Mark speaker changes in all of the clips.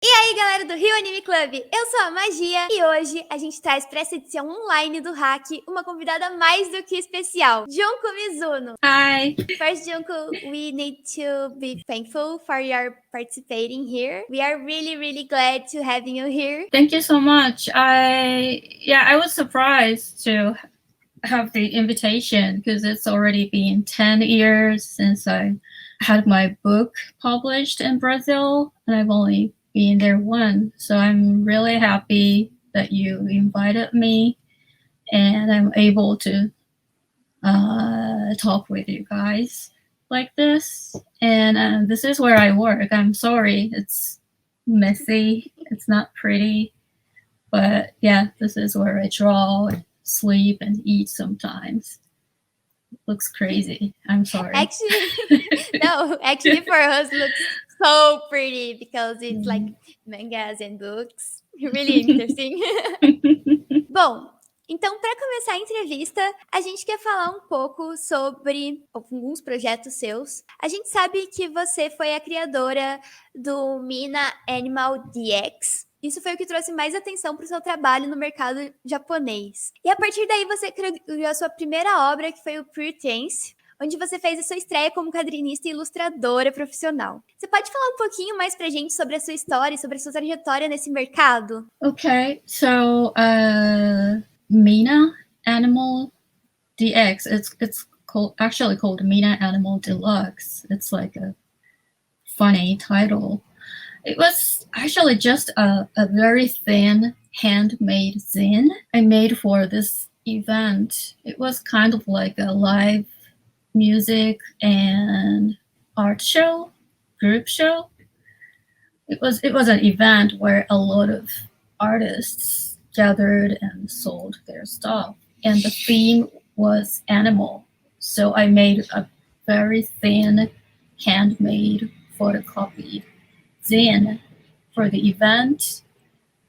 Speaker 1: E aí, galera do Rio Anime Club, eu sou a Magia e hoje a gente traz para essa edição online do RAC uma convidada mais do que especial, Junko Mizuno.
Speaker 2: Hi.
Speaker 1: First, Junko, we need to be thankful for your participating here. We are really glad to having you here.
Speaker 2: Thank you so much. I was surprised to have the invitation because it's already been 10 years since I had my book published in Brazil, and I've only been there once. So I'm really happy that you invited me and I'm able to talk with you guys like this. And this is where I work. I'm sorry, it's messy, it's not pretty, but yeah, this is where I draw, sleep, and eat sometimes. It looks crazy. I'm sorry.
Speaker 1: Actually for us looks so pretty because it's like mangas and books. Really interesting. Bom, então, para começar a entrevista, a gente quer falar um pouco sobre alguns projetos seus. A gente sabe que você foi a criadora do Mina Animal DX. Isso foi o que trouxe mais atenção para o seu trabalho no mercado japonês. E a partir daí você criou a sua primeira obra, que foi o Pretense, onde você fez a sua estreia como quadrinista e ilustradora profissional. Você pode falar um pouquinho mais pra gente sobre a sua história, sobre a sua trajetória nesse mercado?
Speaker 2: Okay, so Mina Animal DX. It's actually called Mina Animal Deluxe. It's like a funny title. It was actually just a very thin handmade zine I made for this event. It was kind of like a live music and art show, group show. It was an event where a lot of artists gathered and sold their stuff, and the theme was animal. So I made a very thin handmade photocopy zine for the event,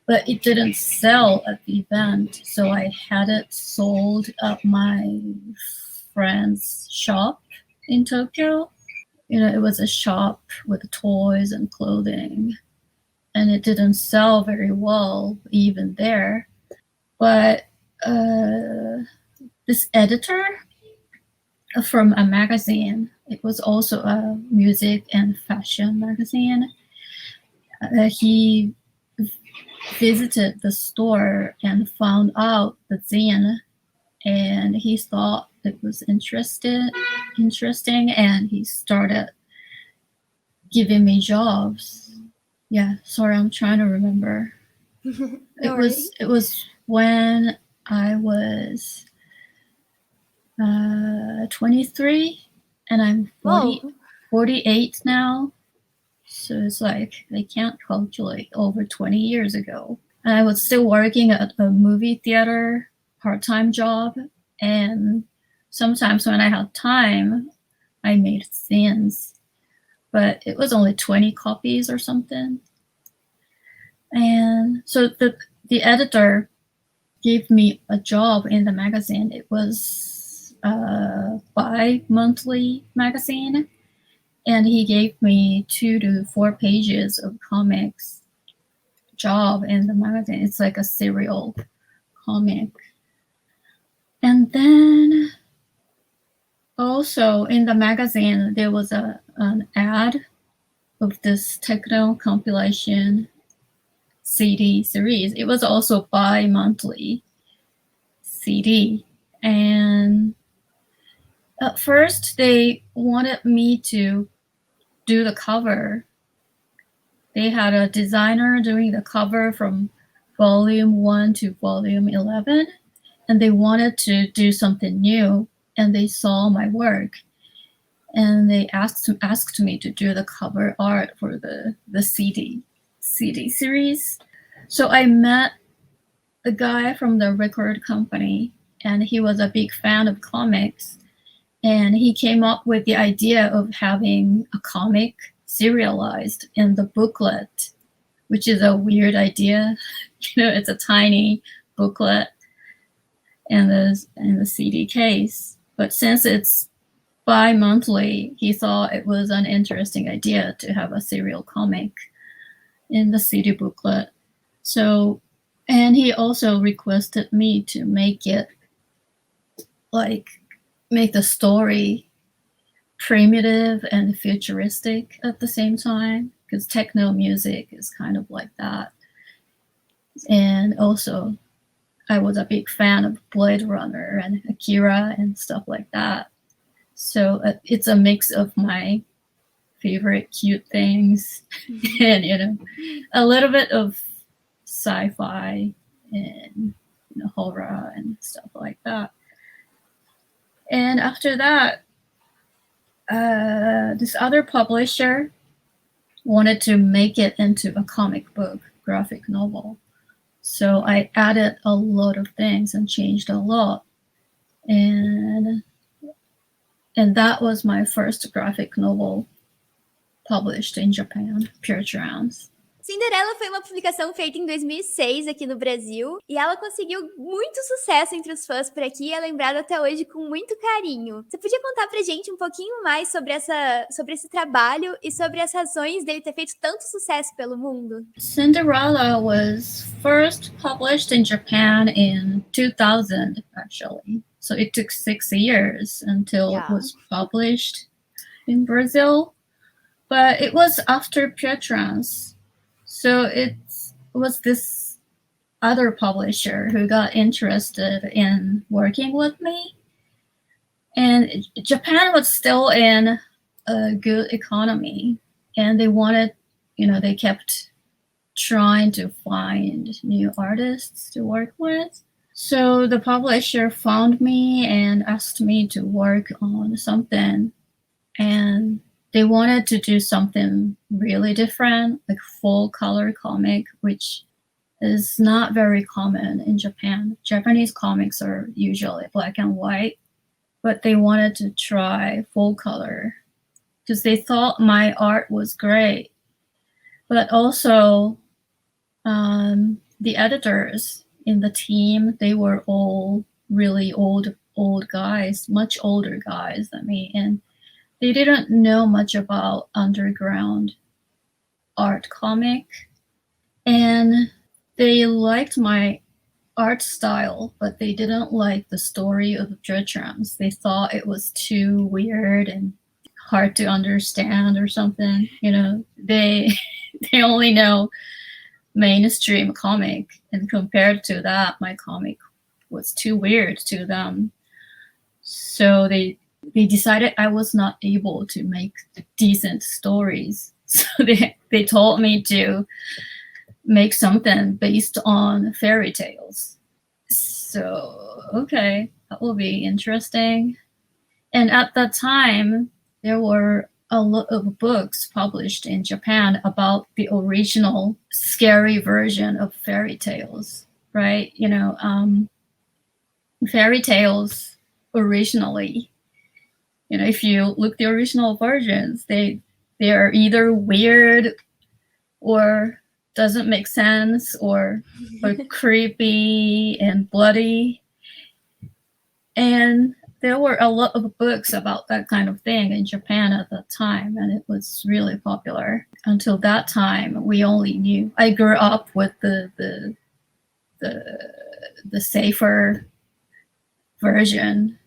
Speaker 2: but it didn't sell at the event, so I had it sold at my friend's shop in Tokyo. You know, it was a shop with toys and clothing, and it didn't sell very well even there. But this editor from a magazine, it was also a music and fashion magazine, he visited the store and found out the zine, and he thought it was interesting, and he started giving me jobs. Yeah, sorry, I'm trying to remember. It was when I was 23, and I'm 48 now. So it's like I can't calculate, over 20 years ago. And I was still working at a movie theater part-time job, and sometimes when I had time, I made zines, but it was only 20 copies or something. And so the editor gave me a job in the magazine. It was a bi-monthly magazine, and he gave me 2 to 4 pages of comics job in the magazine. It's like a serial comic. And then also in the magazine, there was an ad of this techno compilation CD series. It was also bi-monthly CD. And at first, they wanted me to do the cover. They had a designer doing the cover from volume 1 to volume 11, and they wanted to do something new, and they saw my work, and they asked me to do the cover art for the CD series. So I met the guy from the record company, and he was a big fan of comics, and he came up with the idea of having a comic serialized in the booklet, which is a weird idea. You know, it's a tiny booklet in the CD case. But since it's bi-monthly, he thought it was an interesting idea to have a serial comic in the CD booklet. So, and he also requested me to make it make the story primitive and futuristic at the same time, because techno music is kind of like that. And also, I was a big fan of Blade Runner and Akira and stuff like that. So it's a mix of my favorite cute things and, a little bit of sci-fi and horror and stuff like that. And after that, this other publisher wanted to make it into a comic book graphic novel. So I added a lot of things and changed a lot. And that was my first graphic novel published in Japan, Pure Trance.
Speaker 1: Cinderela foi uma publicação feita em 2006 aqui no Brasil e ela conseguiu muito sucesso entre os fãs por aqui e é lembrada até hoje com muito carinho. Você podia contar pra gente um pouquinho mais sobre esse trabalho e sobre as razões dele ter feito tanto sucesso pelo mundo?
Speaker 2: Cinderella was first published in Japan in 2000, actually. So it took 6 years until it was published in Brazil. But it was after Pure Trance. So it was this other publisher who got interested in working with me. And Japan was still in a good economy. And they wanted, they kept trying to find new artists to work with. So the publisher found me and asked me to work on something. And they wanted to do something really different, like full color comic, which is not very common in Japan. Japanese comics are usually black and white, but they wanted to try full color because they thought my art was great. But also, the editors in the team, they were all really old guys, much older guys than me. And they didn't know much about underground art comic. And they liked my art style, but they didn't like the story of Pure Trance. They thought it was too weird and hard to understand or something. They only know mainstream comic, and compared to that, my comic was too weird to them. So they decided I was not able to make decent stories. So they told me to make something based on fairy tales. So, okay, that will be interesting. And at that time, there were a lot of books published in Japan about the original scary version of fairy tales, right? Fairy tales originally, if you look the original versions, they are either weird or doesn't make sense or creepy and bloody. And there were a lot of books about that kind of thing in Japan at that time, and it was really popular. Until that time, we only knew. I grew up with the safer version,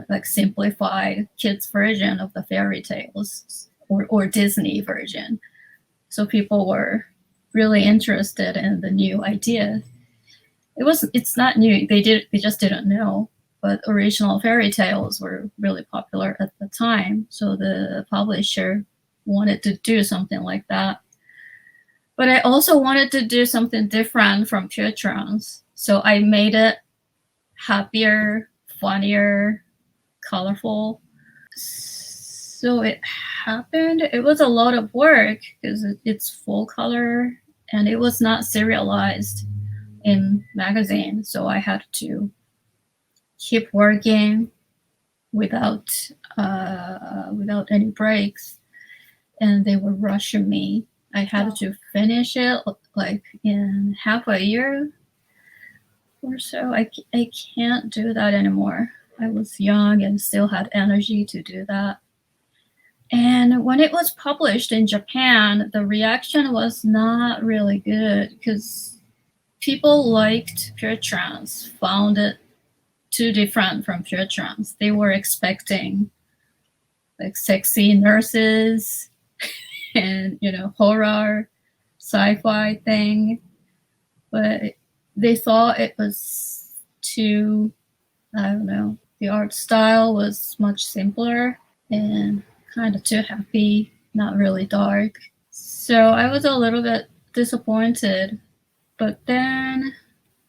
Speaker 2: like simplified kids version of the fairy tales or Disney version. So people were really interested in the new idea. It's not new. They just didn't know. But original fairy tales were really popular at the time. So the publisher wanted to do something like that. But I also wanted to do something different from Pure Trance. So I made it happier, funnier, colorful. So it happened. It was a lot of work because it's full color and it was not serialized in magazine. So I had to keep working without any breaks, and they were rushing me. I had to finish it like in half a year or so. I can't do that anymore. I was young and still had energy to do that. And when it was published in Japan, the reaction was not really good because people liked Pure Trance, found it too different from Pure Trance. They were expecting like sexy nurses and, horror, sci-fi thing. But they thought it was too, I don't know, the art style was much simpler and kind of too happy, not really dark. So I was a little bit disappointed. But then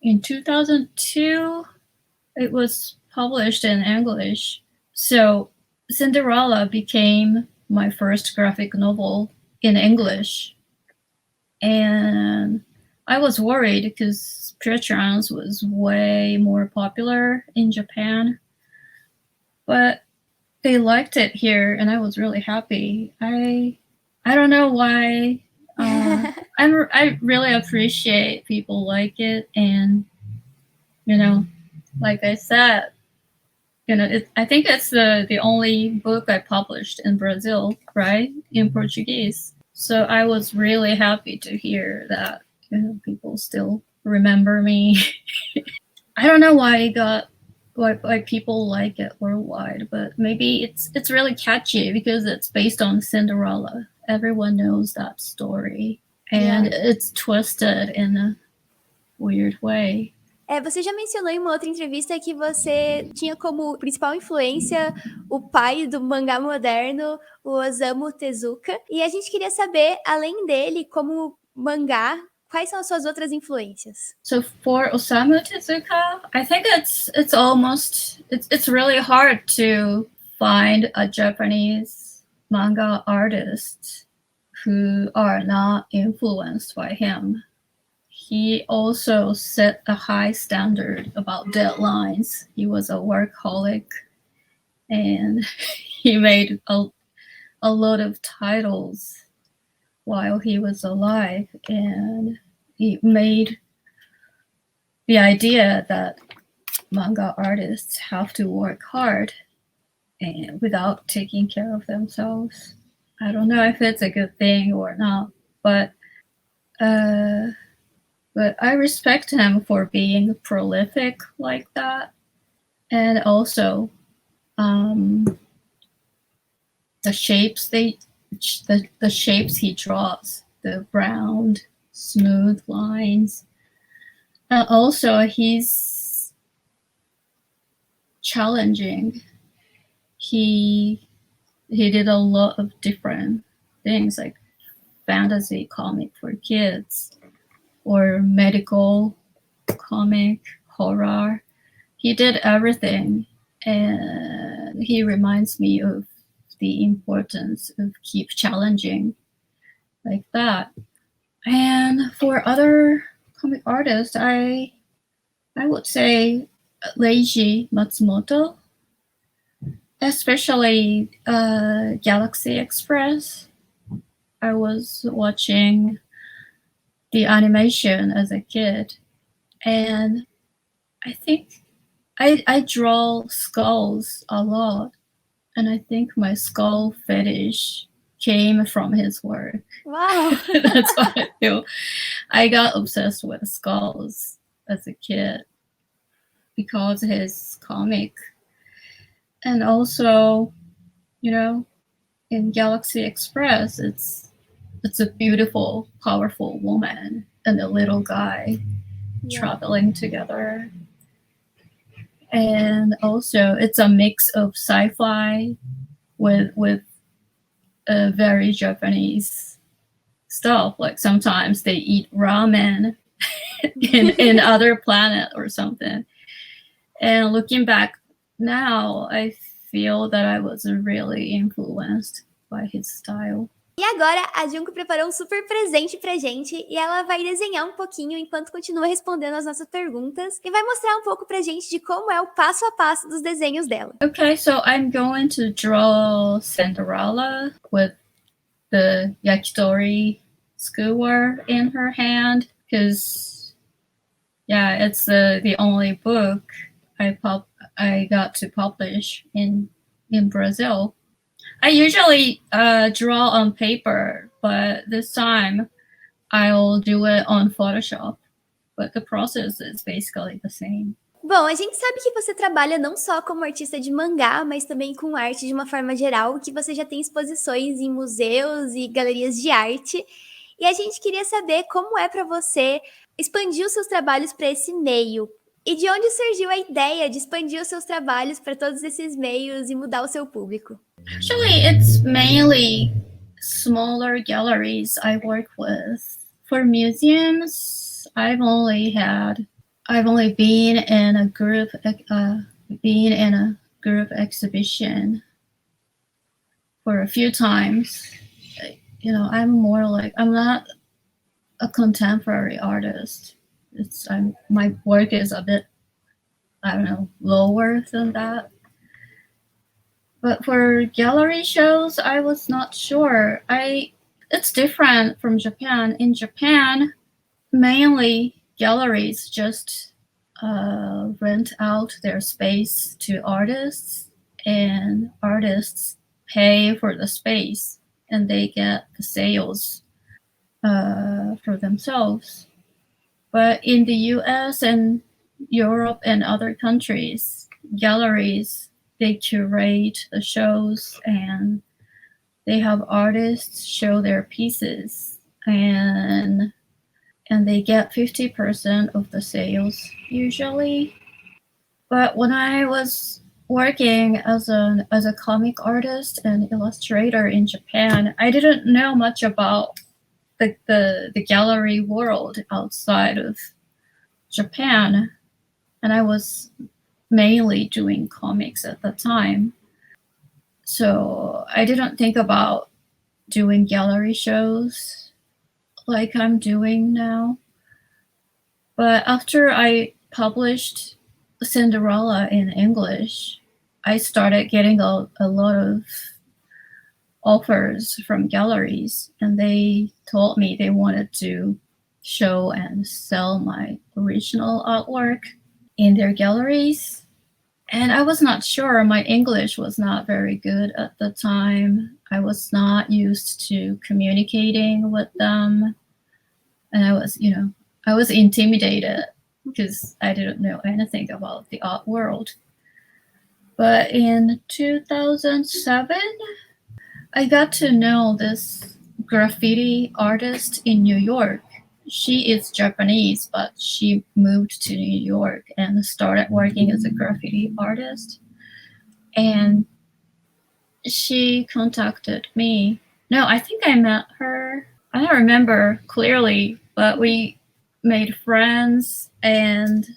Speaker 2: in 2002, it was published in English. So Cinderella became my first graphic novel in English. And I was worried because Pure Trance was way more popular in Japan. But they liked it here, and I was really happy. I don't know why. I really appreciate people like it, and like I said, I think it's the only book I published in Brazil, right, in Portuguese. So I was really happy to hear that people still remember me. I don't know why it got why people like it worldwide, but maybe it's really catchy because it's based on Cinderella. Everyone knows that story, and it's twisted in a weird way.
Speaker 1: Você já mencionou em uma outra entrevista que você tinha como principal influência o pai do mangá moderno, o Osamu Tezuka. E a gente queria saber, além dele, como mangá, quais são as suas outras influências?
Speaker 2: So for Osamu Tezuka, I think it's really hard to find a Japanese manga artist who are not influenced by him. He also set a high standard about deadlines. He was a workaholic, and he made a lot of titles while he was alive, and he made the idea that manga artists have to work hard and without taking care of themselves. I don't know if it's a good thing or not, but I respect him for being prolific like that. And also, the shapes the shapes he draws, the round, smooth lines. And also, he's challenging. He did a lot of different things, like fantasy comic for kids, or medical comic, horror. He did everything, and he reminds me of the importance of keep challenging like that. And for other comic artists, I would say Leiji Matsumoto, especially Galaxy Express. I was watching the animation as a kid, and I think I draw skulls a lot, and I think my skull fetish came from his work.
Speaker 1: Wow.
Speaker 2: That's what I feel. I got obsessed with skulls as a kid because his comic. And also, in Galaxy Express, it's a beautiful, powerful woman and a little guy traveling together. And also, it's a mix of sci-fi with a very Japanese stuff. Like sometimes they eat ramen in other planet or something. And looking back now, I feel that I was really influenced by his style.
Speaker 1: E agora a Junko preparou um super presente pra gente e ela vai desenhar um pouquinho enquanto continua respondendo as nossas perguntas e vai mostrar um pouco pra gente de como é o passo a passo dos desenhos dela.
Speaker 2: Okay, so I'm going to draw Cinderella with the yakitori skewer in her hand because, it's the only book I got to publish in Brazil. I usually draw on paper, but this time I'll do it on Photoshop. But the process is basically the same.
Speaker 1: Bom, a gente sabe que você trabalha não só como artista de mangá, mas também com arte de uma forma geral, que você já tem exposições em museus e galerias de arte. E a gente queria saber como é para você expandir os seus trabalhos para esse meio. E de onde surgiu a ideia de expandir os seus trabalhos para todos esses meios e mudar o seu público?
Speaker 2: Actually, it's mainly smaller galleries I work with. For museums, I've only been in a group exhibition for a few times. I'm not a contemporary artist. My work is a bit, I don't know, lower than that. But for gallery shows, I was not sure. It's different from Japan. In Japan, mainly galleries just rent out their space to artists, and artists pay for the space, and they get the sales for themselves. But in the US and Europe and other countries, galleries, they curate the shows and they have artists show their pieces, and they get 50% of the sales usually. But when I was working as a comic artist and illustrator in Japan, I didn't know much about the gallery world outside of Japan, and I was mainly doing comics at the time. So I didn't think about doing gallery shows like I'm doing now. But after I published Cinderella in English, I started getting a lot of offers from galleries, and they told me they wanted to show and sell my original artwork in their galleries. And I was not sure. My English was not very good at the time. I was not used to communicating with them. And I was intimidated because I didn't know anything about the art world. But in 2007, I got to know this graffiti artist in New York. She is Japanese, but she moved to New York and started working as a graffiti artist. And she contacted me. No, I think I met her. I don't remember clearly, but we made friends, and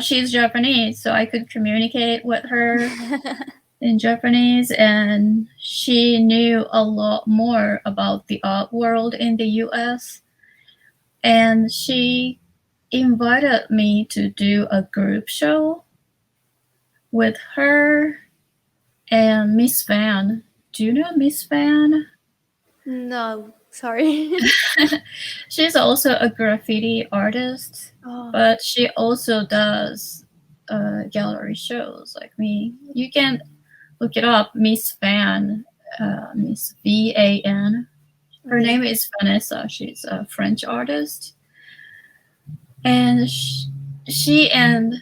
Speaker 2: she's Japanese, so I could communicate with her in Japanese, and she knew a lot more about the art world in the US. And she invited me to do a group show with her and Miss Van. Do you know Miss Van?
Speaker 1: No, sorry.
Speaker 2: She's also a graffiti artist, but she also does gallery shows like me. You can look it up, Miss Van, Miss VAN. Her name is Vanessa. She's a French artist. And she and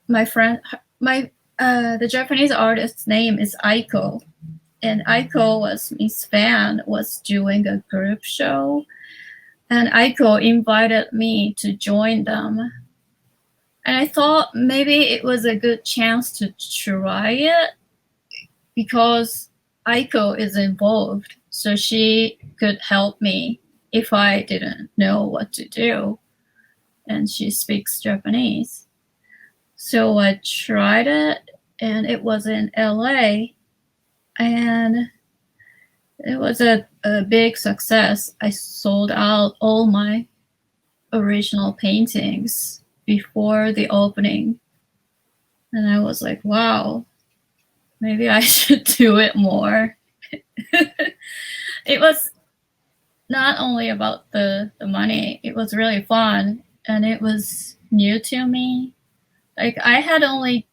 Speaker 2: my friend, the Japanese artist's name is Aiko. And Aiko was Miss Van was doing a group show. And Aiko invited me to join them. And I thought maybe it was a good chance to try it because Aiko is involved. So she could help me if I didn't know what to do. And she speaks Japanese. So I tried it, and it was in LA. And it was a big success. I sold out all my original paintings before the opening. And I was like, wow, maybe I should do it more. It was not only about the money, it was really fun, and it was new to me. Like I had only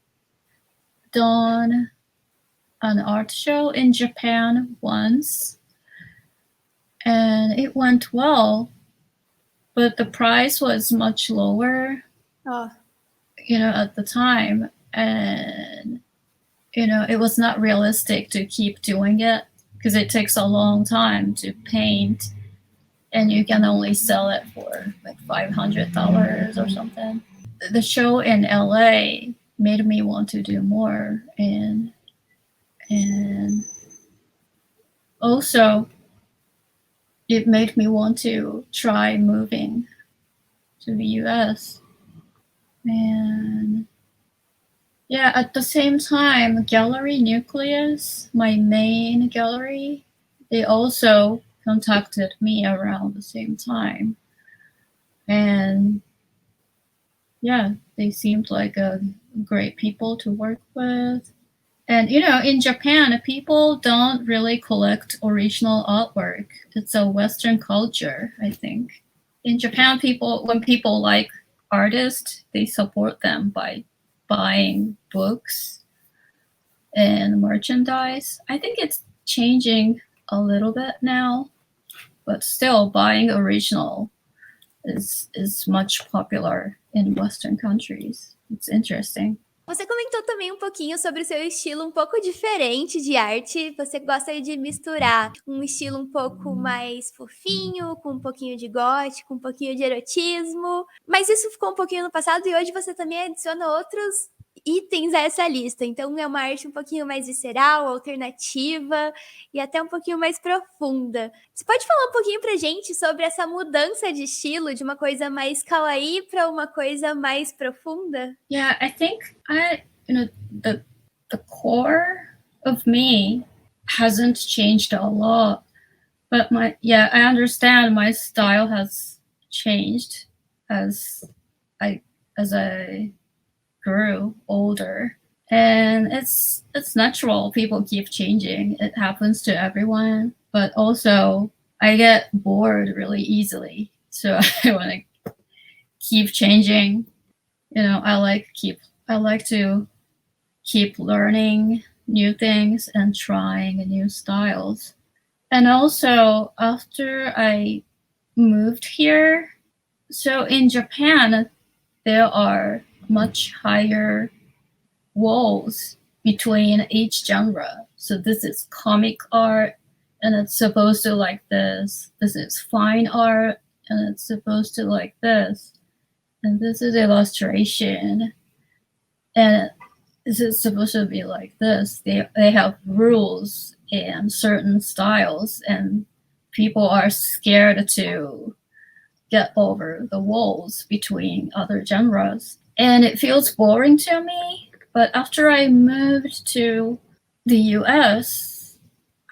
Speaker 2: done an art show in Japan once, and it went well, but the price was much lower, at the time, and it was not realistic to keep doing it because it takes a long time to paint, and you can only sell it for like $500 or something. The show in LA made me want to do more, and also it made me want to try moving to the US. And yeah, at the same time, Gallery Nucleus, my main gallery, they also contacted me around the same time. And yeah, they seemed like a great people to work with. And in Japan, people don't really collect original artwork. It's a Western culture, I think. In Japan, when people like artists, they support them by buying books and merchandise. I think it's changing a little bit now, but still buying original is much popular in Western countries. It's interesting.
Speaker 1: Você comentou também um pouquinho sobre o seu estilo um pouco diferente de arte. Você gosta de misturar um estilo um pouco mais fofinho, com um pouquinho de gótico, um pouquinho de erotismo. Mas isso ficou um pouquinho no passado e hoje você também adiciona outros itens a essa lista. Então é uma arte um pouquinho mais visceral, alternativa e até um pouquinho mais profunda. Você pode falar um pouquinho pra gente sobre essa mudança de estilo, de uma coisa mais kawaii para uma coisa mais profunda?
Speaker 2: Yeah, I think the core of me hasn't changed a lot, but I understand my style has changed as I grew older, and it's natural. People keep changing. It happens to everyone, but also I get bored really easily, so I want to keep changing. I like to keep learning new things and trying new styles. And also after I moved here, so in Japan there are much higher walls between each genre. So this is comic art, and it's supposed to like this. This is fine art, and it's supposed to like this. And this is illustration, and this is supposed to be like this. They have rules and certain styles, and people are scared to get over the walls between other genres. And it feels boring to me. But after I moved to the US,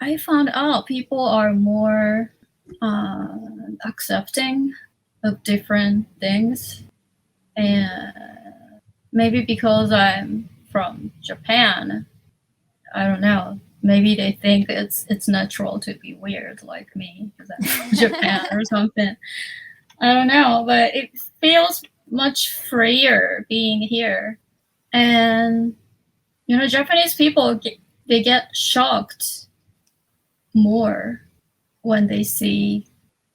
Speaker 2: I found out people are more accepting of different things. And maybe because I'm from Japan, I don't know, maybe they think it's natural to be weird like me because I'm from Japan or something. I don't know, but it feels much freer being here. And Japanese people they get shocked more when they see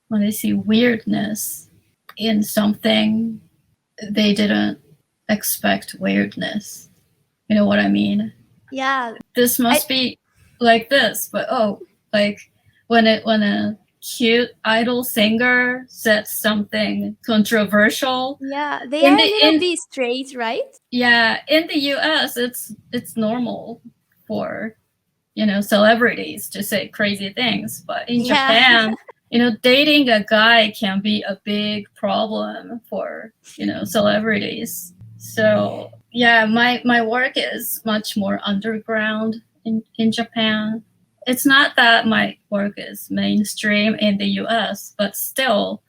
Speaker 2: weirdness in something they didn't expect weirdness. You know what I mean?
Speaker 1: Yeah.
Speaker 2: This must be like this, but like when a cute idol singer said something controversial.
Speaker 1: Yeah, they are a little bit straight, right?
Speaker 2: Yeah, in the US it's normal for celebrities to say crazy things, but in Japan dating a guy can be a big problem for celebrities. So yeah, my work is much more underground in Japan. It's not that my work is mainstream in the US, but still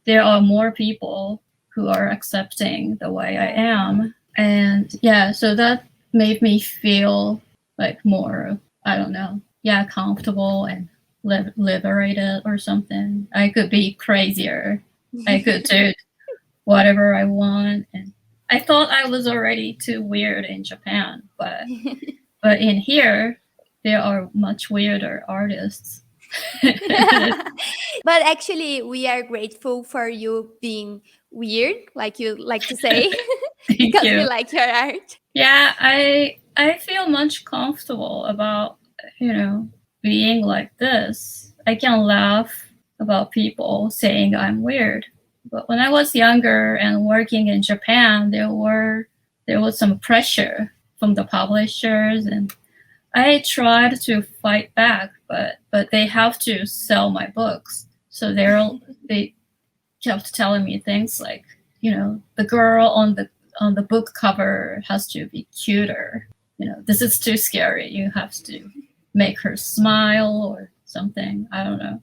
Speaker 2: there are more people who are accepting the way I am. And yeah, so that made me feel like more, I don't know, comfortable and liberated or something. I could be crazier. I could do whatever I want. And I thought I was already too weird in Japan, but in here, there are much weirder artists.
Speaker 1: But actually, we are grateful for you being weird, like you like to say, because we like your art.
Speaker 2: Yeah, I feel much comfortable about, being like this. I can laugh about people saying I'm weird. But when I was younger and working in Japan, there was some pressure from the publishers, and I tried to fight back, but they have to sell my books. So they kept telling me things like, the girl on the book cover has to be cuter. This is too scary. You have to make her smile or something. I don't know.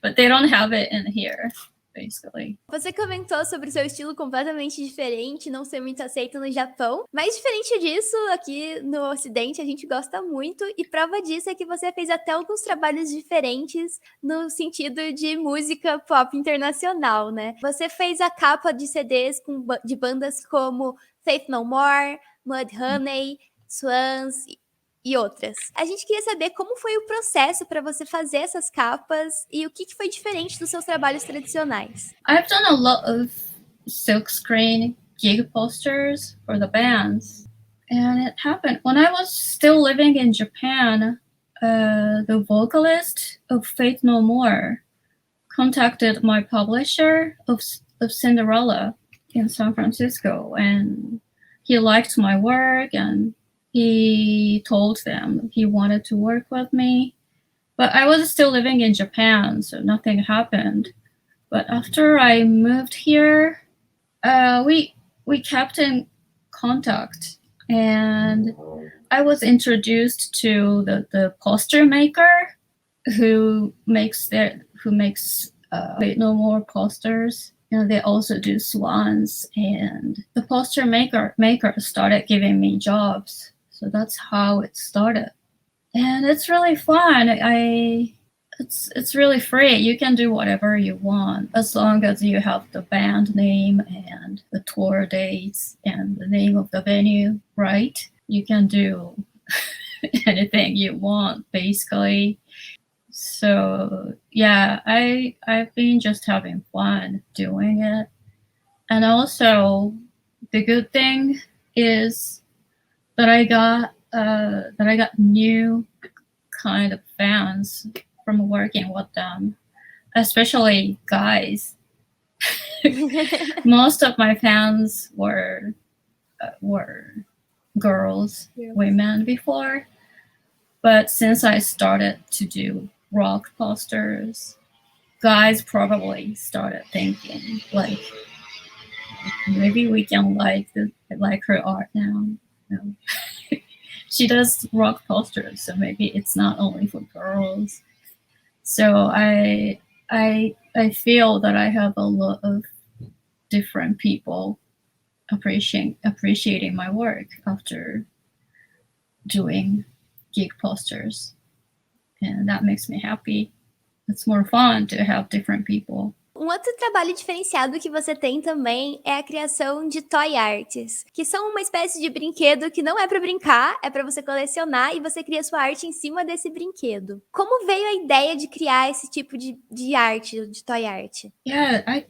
Speaker 2: but they don't have it in here. Basically.
Speaker 1: Você comentou sobre o seu estilo completamente diferente, não ser muito aceito no Japão, mas diferente disso, aqui no Ocidente a gente gosta muito, e prova disso é que você fez até alguns trabalhos diferentes no sentido de música pop internacional, né? Você fez a capa de CDs de bandas como Faith No More, Mudhoney, Swans e outras. A gente queria saber como foi o processo para você fazer essas capas e o que foi diferente dos seus trabalhos tradicionais.
Speaker 2: I've done a lot of silkscreen gig posters for the bands. And it happened when I was still living in Japan. The vocalist of Faith No More contacted my publisher of Cinderella in San Francisco, and he liked my work, and he told them he wanted to work with me. But I was still living in Japan, so nothing happened. But after I moved here, we kept in contact, and I was introduced to the poster maker who makes Faith No More posters. They also do swans, and the poster maker started giving me jobs. So that's how it started. And it's really fun. It's really free. You can do whatever you want as long as you have the band name and the tour dates and the name of the venue, right? You can do anything you want, basically. So yeah, I've been just having fun doing it. And also the good thing is that I got new kind of fans from working with them, especially guys. Most of my fans were girls, women before, but since I started to do rock posters, guys probably started thinking like, maybe we can like her art now. She does rock posters, so maybe it's not only for girls. So I feel that I have a lot of different people appreciating my work after doing gig posters, and that makes me happy. It's more fun to have different people.
Speaker 1: Outro trabalho diferenciado que você tem também é a criação de toy arts, que são uma espécie de brinquedo que não é para brincar, é para você colecionar e você cria sua arte em cima desse brinquedo. Como veio a ideia de criar esse tipo de arte, de toy art?
Speaker 2: Yeah, I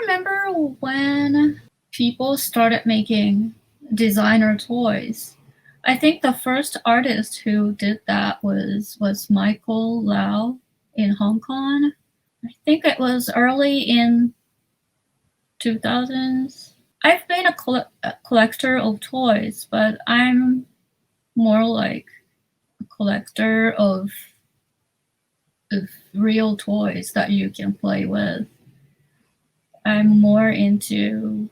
Speaker 2: remember when people started making designer toys. I think the first artist who did that was Michael Lau in Hong Kong. I think it was early in 2000s. I've been a collector of toys, but I'm more like a collector of real toys that you can play with. I'm more into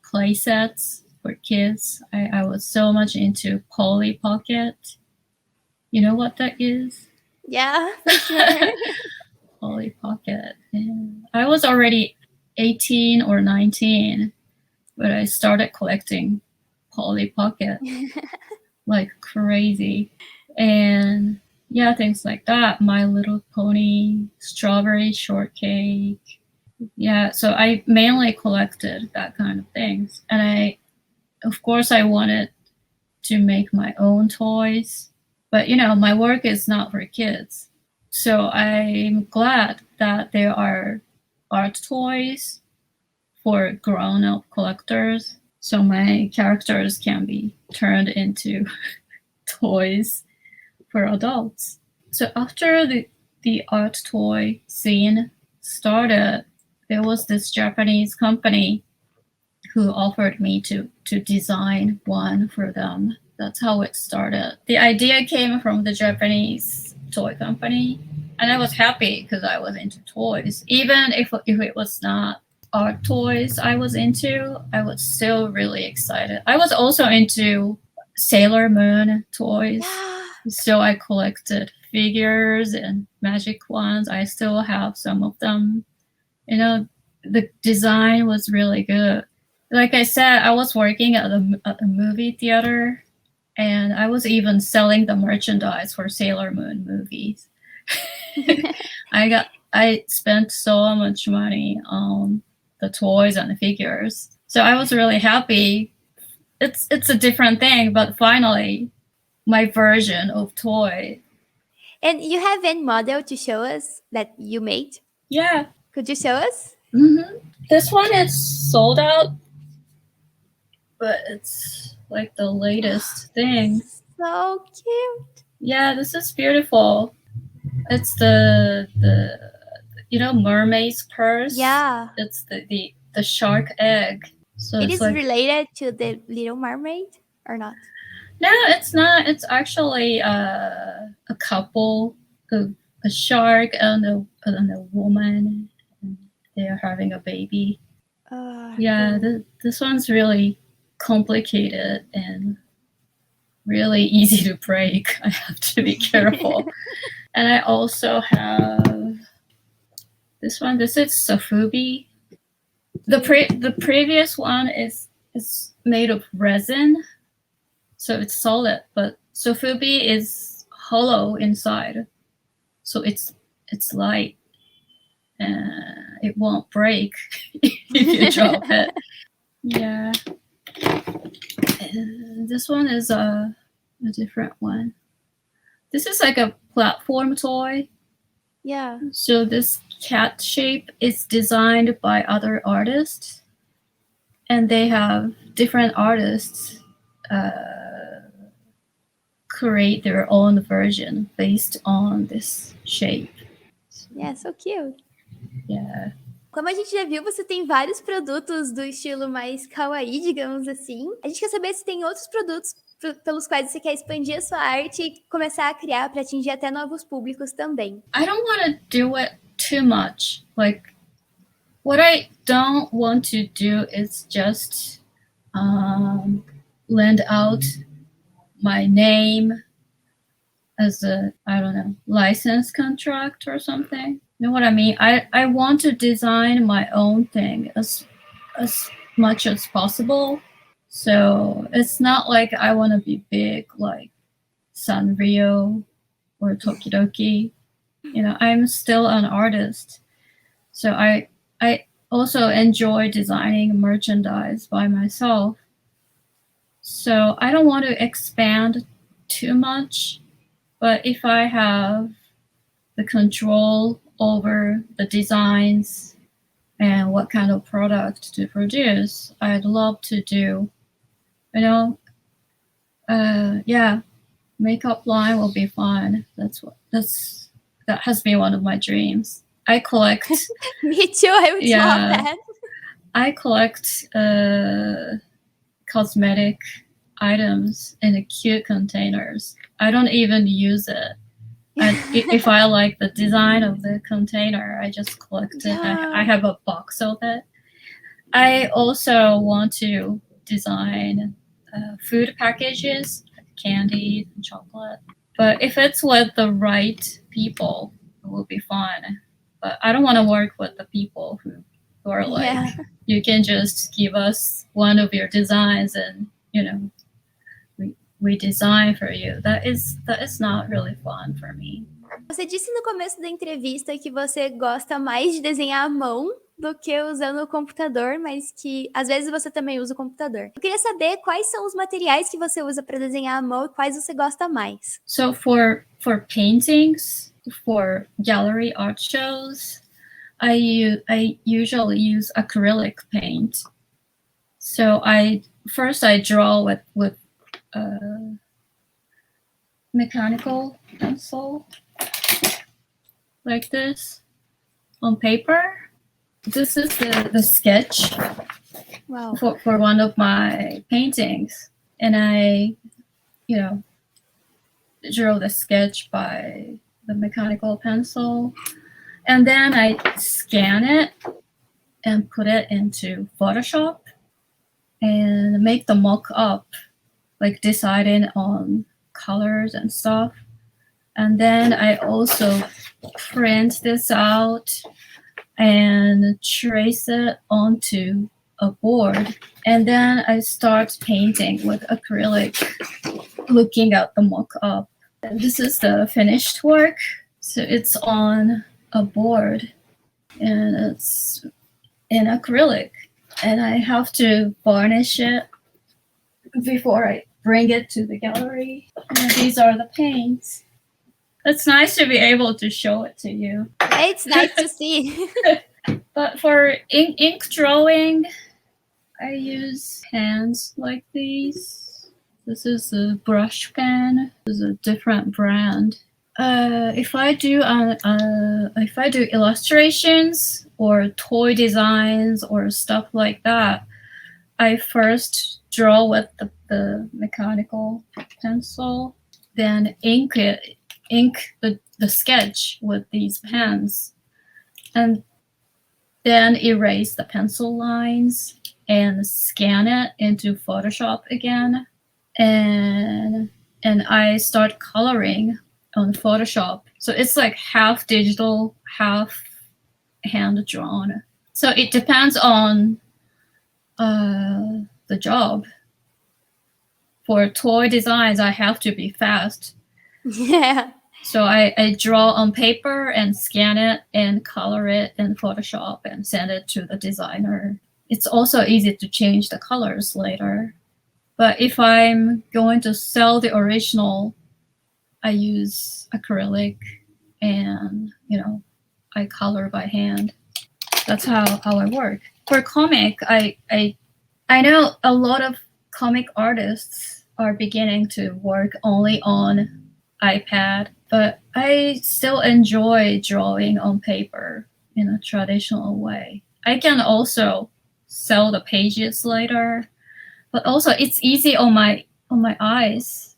Speaker 2: play sets for kids. I was so much into Polly Pocket. You know what that is?
Speaker 1: Yeah, for sure.
Speaker 2: Polly Pocket. And I was already 18 or 19, but I started collecting Polly Pocket like crazy. And yeah, things like that. My Little Pony, Strawberry Shortcake. Yeah, so I mainly collected that kind of things. And of course, I wanted to make my own toys. But, my work is not for kids. So I'm glad that there are art toys for grown-up collectors. So my characters can be turned into toys for adults. So after the art toy scene started, there was this Japanese company who offered me to design one for them. That's how it started. The idea came from the Japanese toy company, and I was happy because I was into toys. Even if it was not art toys I was into, I was still really excited. I was also into Sailor Moon toys. So I collected figures and magic wands. I still have some of them. The design was really good. Like I said, I was working at a movie theater, and I was even selling the merchandise for Sailor Moon movies. I spent so much money on the toys and the figures. So I was really happy. It's a different thing, but finally, my version of toy.
Speaker 1: And you have one model to show us that you made?
Speaker 2: Yeah.
Speaker 1: Could you show us?
Speaker 2: Mm-hmm. This one is sold out, but it's like the latest thing.
Speaker 1: So cute.
Speaker 2: Yeah, this is beautiful. It's the mermaid's purse.
Speaker 1: Yeah.
Speaker 2: It's the shark egg. So
Speaker 1: it is related to the Little Mermaid or not?
Speaker 2: No, it's not. It's actually a couple, a shark and a woman. And they are having a baby. Yeah, this one's really complicated and really easy to break. I have to be careful. And I also have this one. This is Sofubi. The previous one is made of resin, so it's solid. But Sofubi is hollow inside, so it's light and it won't break if you drop it. Yeah. And this one is a different one. This is like a platform toy.
Speaker 1: Yeah.
Speaker 2: So this cat shape is designed by other artists, and they have different artists create their own version based on this shape.
Speaker 1: Yeah, so cute.
Speaker 2: Yeah.
Speaker 1: Como a gente já viu, você tem vários produtos do estilo mais kawaii, digamos assim. A gente quer saber se tem outros produtos pelos quais você quer expandir a sua arte e começar a criar para atingir até novos públicos também.
Speaker 2: I don't want to do it too much. Like, what I don't want to do is just lend out my name as a, I don't know, license contract or something. You know what I mean? I want to design my own thing as much as possible. So it's not like I want to be big like Sanrio or Tokidoki. I'm still an artist. So I also enjoy designing merchandise by myself. So I don't want to expand too much. But if I have the control over the designs and what kind of product to produce, I'd love to do, makeup line will be fun. That has been one of my dreams. I collect.
Speaker 1: Me too. I would love that.
Speaker 2: I collect cosmetic items in cute containers. I don't even use it. If I like the design of the container, I just collect it. I have a box of it. I also want to design food packages, candy and chocolate. But if it's with the right people, it will be fun. But I don't want to work with the people who are like, you can just give us one of your designs and, we design for you. That is not really fun for me.
Speaker 1: Você disse no começo da entrevista que você gosta mais de desenhar à mão do que usando o computador, mas que às vezes você também usa o computador. Eu queria saber quais são os materiais que você usa para desenhar à mão e quais você gosta mais.
Speaker 2: So for paintings, for gallery art shows, I usually use acrylic paint. So I draw with mechanical pencil like this on paper. This is the sketch
Speaker 1: Wow.
Speaker 2: for one of my paintings, and I, draw the sketch by the mechanical pencil, and then I scan it and put it into Photoshop and make the mock-up, like deciding on colors and stuff. And then I also print this out and trace it onto a board. And then I start painting with acrylic, looking at the mock-up. This is the finished work. So it's on a board and it's in acrylic. And I have to varnish it before I bring it to the gallery. And these are the paints. It's nice to be able to show it to you.
Speaker 1: It's nice to see.
Speaker 2: But for ink drawing, I use pens like these. This is a brush pen. This is a different brand. If I do illustrations or toy designs or stuff like that, I first draw with the mechanical pencil, then ink the sketch with these pens, and then erase the pencil lines and scan it into Photoshop again, and I start coloring on Photoshop. So it's like half digital, half hand drawn. So it depends on the job. For toy designs, I have to be fast.
Speaker 1: Yeah.
Speaker 2: So I draw on paper and scan it and color it in Photoshop and send it to the designer. It's also easy to change the colors later. But if I'm going to sell the original, I use acrylic and, I color by hand. That's how I work. For comic, I know a lot of comic artists are beginning to work only on iPad, but I still enjoy drawing on paper in a traditional way. I can also sell the pages later, but also it's easy on my eyes.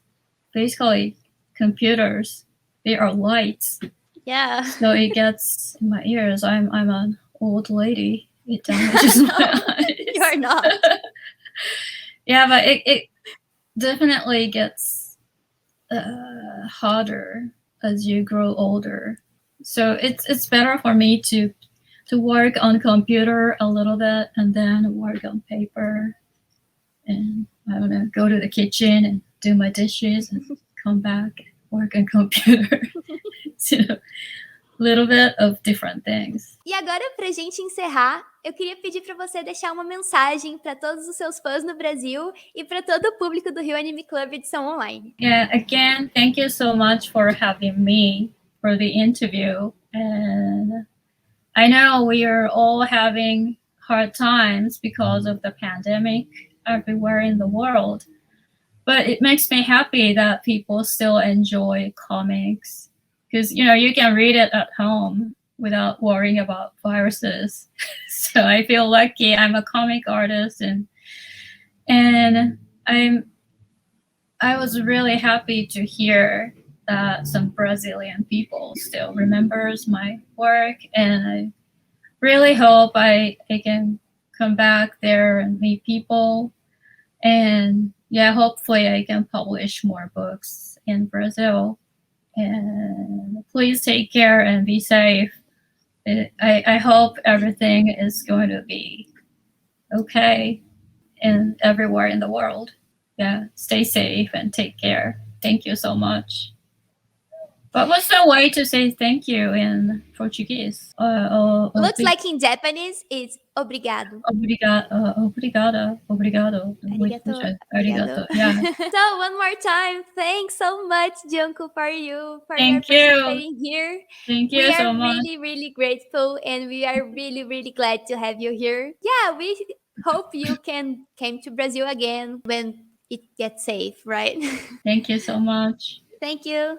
Speaker 2: Basically, computers, they are lights.
Speaker 1: Yeah.
Speaker 2: So it gets in my ears. I'm an old lady. It damages my eyes.
Speaker 1: You're not.
Speaker 2: Yeah, but it definitely gets harder as you grow older. So it's better for me to work on computer a little bit and then work on paper, and I don't know, go to the kitchen and do my dishes and come back, work on computer. So, little bit of different things.
Speaker 1: E agora, pra gente encerrar, eu queria pedir para você deixar uma mensagem para todos os seus fãs no Brasil e para todo o público do Rio Anime Club Edição Online.
Speaker 2: Yeah, again, thank you so much for having me for the interview. And I know we are all having hard times because of the pandemic everywhere in the world. But it makes me happy that people still enjoy comics. Because, you can read it at home without worrying about viruses. So I feel lucky. I'm a comic artist, and I was really happy to hear that some Brazilian people still remembers my work, and I really hope I can come back there and meet people, and hopefully I can publish more books in Brazil. And please take care and be safe. I hope everything is going to be okay and everywhere in the world. Yeah, stay safe and take care. Thank you so much. What was the way to say thank you in Portuguese?
Speaker 1: Looks like in Japanese, it's obrigado.
Speaker 2: Obrigado.
Speaker 1: Arigato.
Speaker 2: Arigato. Yeah.
Speaker 1: So one more time, thanks so much, Junko, for your
Speaker 2: Thank you.
Speaker 1: participating here.
Speaker 2: Thank you
Speaker 1: We
Speaker 2: so
Speaker 1: are
Speaker 2: much.
Speaker 1: really, really grateful, and we are really, really glad to have you here. Yeah, we hope you can came to Brazil again when it gets safe, right?
Speaker 2: Thank you so much.
Speaker 1: Thank you.